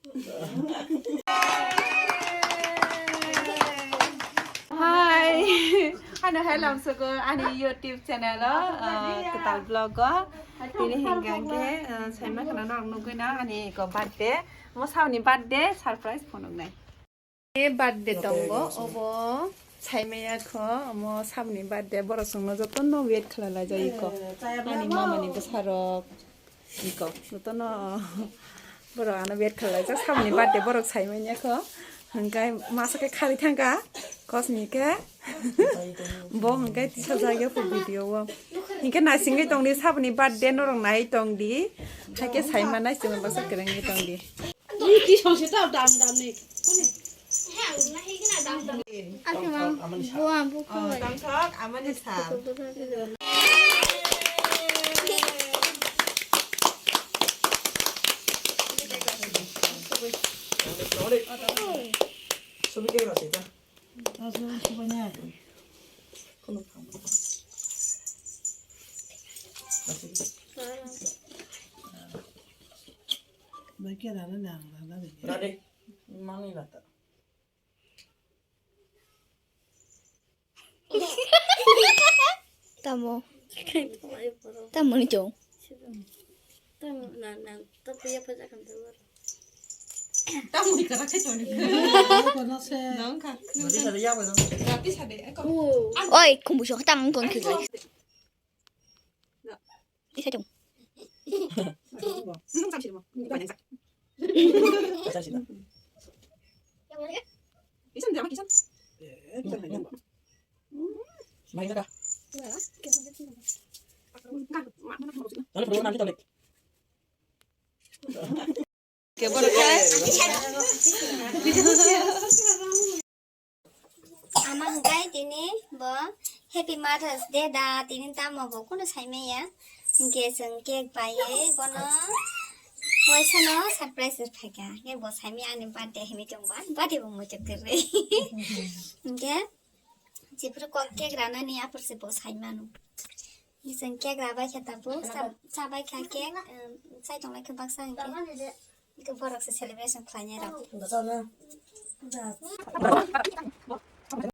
Hi, ano hello so ko ani YouTube channel ketal vlog ini hinggang ke saya mah kena orang nungguin ani ko birthday mau sauni birthday surprise phone nai birthday tonggo obo saya ko mau sauni birthday borok sungno jotono wait khalala jai ko ani mama ni besarok iko jotono borok ana wait khalala ja sauni birthday borok saya ko hinggai masa ke khari thangka cosmic bo hinggai tisa jagya pu video hinggai nasingai tongdi sabni birthday norong nai tongdi haike saima nai sima basa kerengi tongdi ki songse ta dam ni buang buku tangkok aman ni sam Sobi ke rasa itu? sobanyak. Kalau kamu. Bagi ada nang. Ada. Mangi lah tak. Tamu. Tamu ni jong. Tamu nang tapi apa akan terbuat? tamu di kerak itu ni Kono se. nangka Nanti ada yang apa? tapi sade aku Oi, 공부 좀 땅 돈 그거. 이사 좀. sampai mau banyak sak Saya sih. bisa ndak makin Main dah. kan mana mau sih Lalu perlu nanti tablet. ke boleh kan 아마 그게 되네. 뭐 해피 마더스 데이다 되는 다뭐 보고는 삶이야. 이게 성격 바에 보는 와서는 서프라이즈 파가. 이게 뭐 삶이 아닌 바데 힘이 좀 봐. 바데 뭐 뭐지 그래. 이게 집으로 꼭 깨그라나니 앞으로 뭐 삶아노. 이 성격 라바 했다고 사바이 갈게. 사이동에 그 박사 이게. 이거 버럭스 셀레브레이션 플랜이라고. Enggak sana. Enggak.